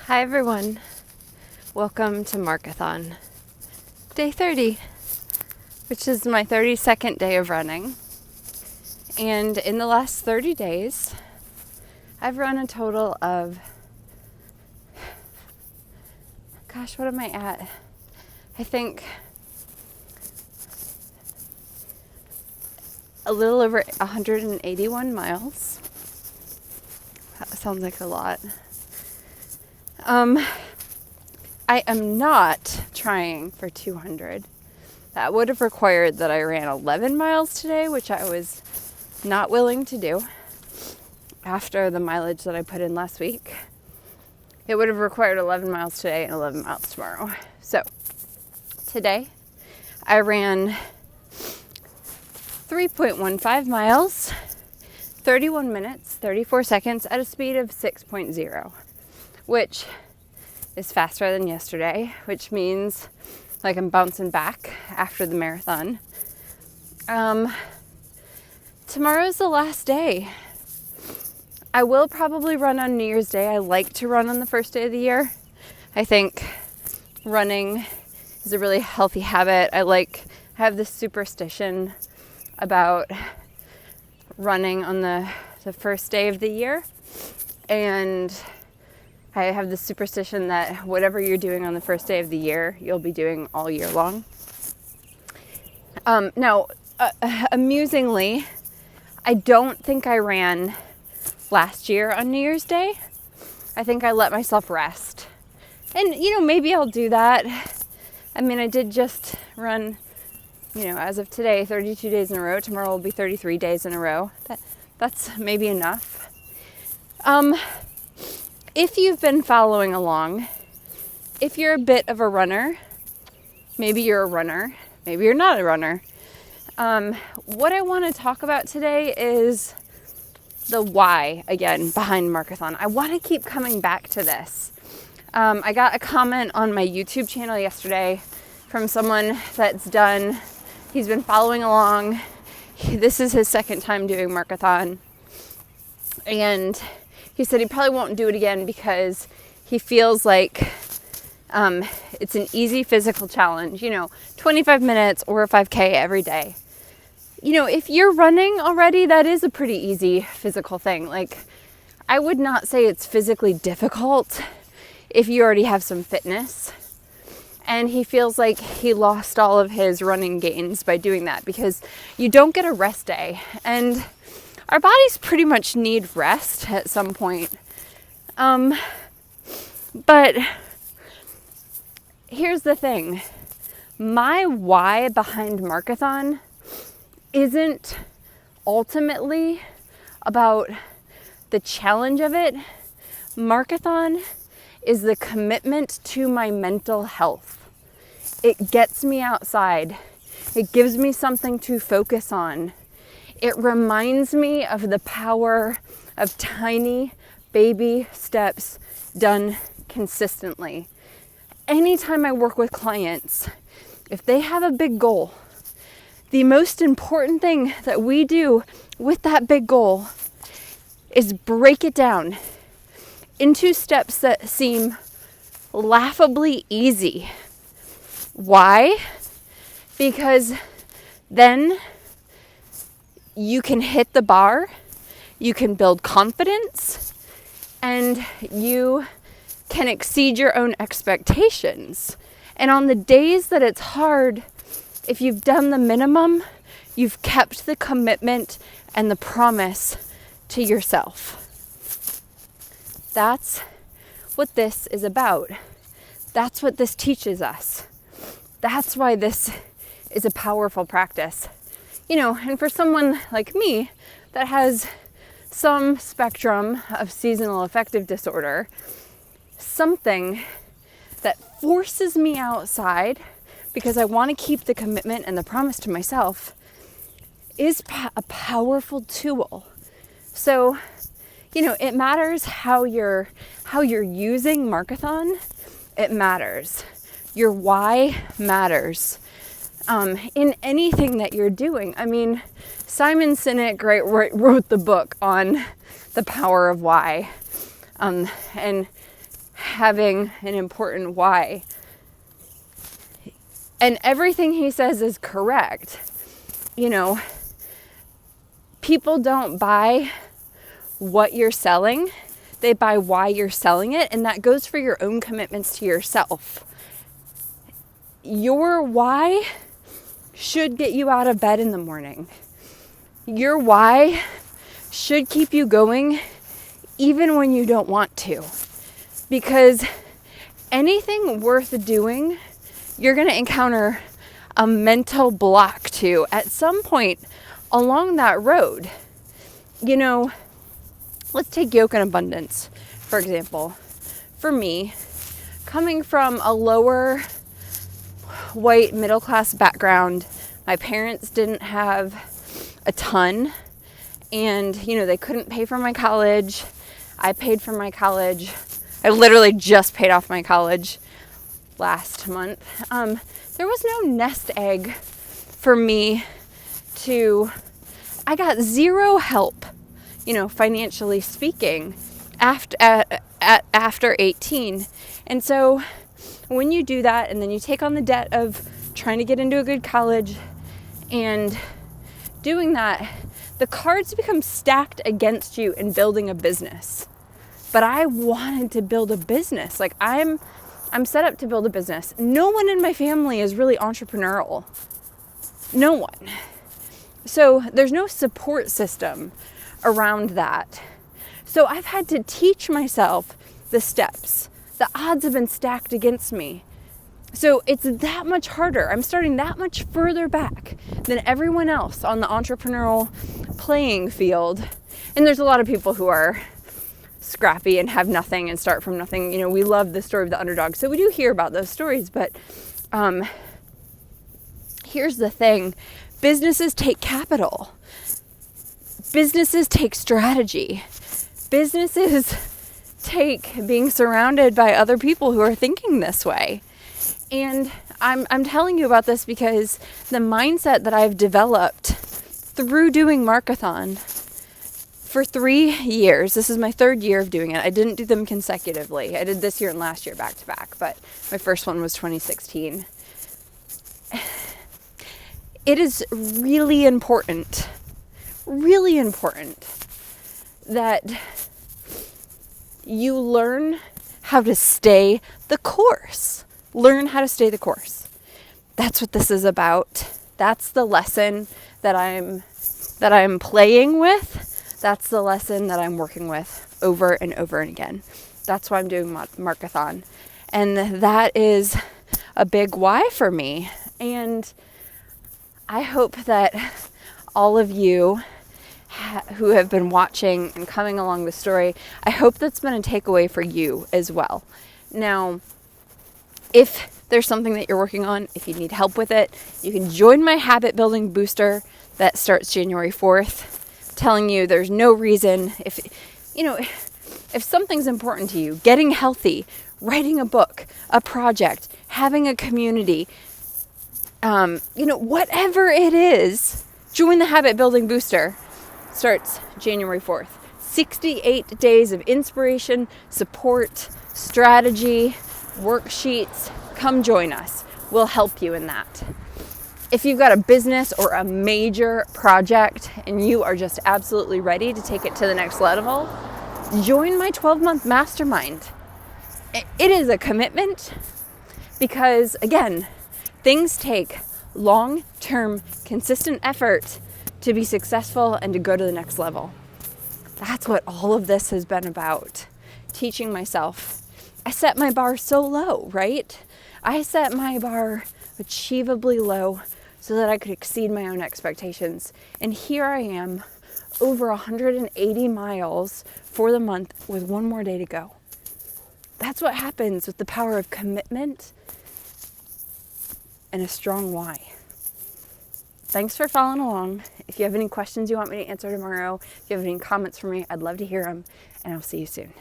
Hi everyone, welcome to Marcothon, day 30, which is my 32nd day of running. And in the last 30 days, I've run a total of, what am I at? I think a little over 181 miles. That sounds like a lot. I am not trying for 200. That would have required that I ran 11 miles today, which I was not willing to do after the mileage that I put in last week. It would have required 11 miles today and 11 miles tomorrow. So today I ran 3.15 miles, 31 minutes, 34 seconds at a speed of 6.0, which is faster than yesterday, which means like I'm bouncing back after the marathon. Tomorrow's the last day. I will probably run on New Year's Day. I like to run on the first day of the year. I think running is a really healthy habit. I have this superstition about running on the first day of the year. And I have this superstition that whatever you're doing on the first day of the year, you'll be doing all year long. Amusingly, I don't think I ran last year on New Year's Day. I think I let myself rest. And, maybe I'll do that. I mean, I did just run, as of today, 32 days in a row. Tomorrow will be 33 days in a row. That's maybe enough. If you've been following along, if you're a bit of a runner, maybe you're a runner, maybe you're not a runner. What I want to talk about today is the why, again, behind Marcothon. I want to keep coming back to this. I got a comment on my YouTube channel yesterday from someone he's been following along. This is his second time doing Marcothon. And he said he probably won't do it again because he feels like it's an easy physical challenge, 25 minutes or a 5K every day. If you're running already, that is a pretty easy physical thing. Like, I would not say it's physically difficult if you already have some fitness. And he feels like he lost all of his running gains by doing that because you don't get a rest day. And our bodies pretty much need rest at some point. But here's the thing. My why behind Marcothon isn't ultimately about the challenge of it. Marcothon is the commitment to my mental health. It gets me outside. It gives me something to focus on. It reminds me of the power of tiny baby steps done consistently. Anytime I work with clients, if they have a big goal, the most important thing that we do with that big goal is break it down into steps that seem laughably easy. Why? Because then you can hit the bar, you can build confidence, and you can exceed your own expectations. And on the days that it's hard, if you've done the minimum, you've kept the commitment and the promise to yourself. That's what this is about. That's what this teaches us. That's why this is a powerful practice. And for someone like me that has some spectrum of seasonal affective disorder, something that forces me outside because I want to keep the commitment and the promise to myself is a powerful tool. So, it matters how you're using Marcothon. It matters. Your why matters. In anything that you're doing. I mean, Simon Sinek wrote the book on the power of why. And having an important why. And everything he says is correct. You know, people don't buy what you're selling, they buy why you're selling it, and that goes for your own commitments to yourself. Your why should get you out of bed in the morning. Your why should keep you going even when you don't want to. Because anything worth doing, you're going to encounter a mental block to at some point along that road. You know, let's take yoke and abundance, for example. For me, coming from a lower white middle class background, my parents didn't have a ton, and they couldn't pay for my college. I paid for my college. I literally just paid off my college last month. There was no nest egg for me I got zero help, financially speaking, after 18. And so when you do that, and then you take on the debt of trying to get into a good college and doing that, the cards become stacked against you in building a business. But I wanted to build a business. Like I'm set up to build a business. No one in my family is really entrepreneurial. No one. So there's no support system around that. So I've had to teach myself the steps. The odds have been stacked against me. So it's that much harder. I'm starting that much further back than everyone else on the entrepreneurial playing field. And there's a lot of people who are scrappy and have nothing and start from nothing. We love the story of the underdog. So we do hear about those stories, but here's the thing. Businesses take capital. Businesses take strategy. Businesses take being surrounded by other people who are thinking this way. And I'm telling you about this because the mindset that I've developed through doing Marcothon for 3 years, this is my 3rd year of doing it. I didn't do them consecutively. I did this year and last year back to back, but my first one was 2016. It is really important that you learn how to stay the course. Learn how to stay the course. That's what this is about. That's the lesson that I'm playing with. That's the lesson that I'm working with over and over and again. That's why I'm doing Marcothon. And that is a big why for me. And I hope that all of you who have been watching and coming along the story, I hope that's been a takeaway for you as well. Now, if there's something that you're working on, if you need help with it, you can join my habit building booster that starts January 4th, telling you there's no reason if something's important to you, getting healthy, writing a book, a project, having a community, whatever it is, join the habit building booster. Starts January 4th. 68 days of inspiration, support, strategy, worksheets. Come join us. We'll help you in that. If you've got a business or a major project and you are just absolutely ready to take it to the next level, join my 12-month mastermind. It is a commitment because, again, things take long-term, consistent effort to be successful and to go to the next level. That's what all of this has been about. Teaching myself. I set my bar so low, right? I set my bar achievably low so that I could exceed my own expectations. And here I am, over 180 miles for the month with one more day to go. That's what happens with the power of commitment and a strong why. Thanks for following along. If you have any questions you want me to answer tomorrow, if you have any comments for me, I'd love to hear them, and I'll see you soon.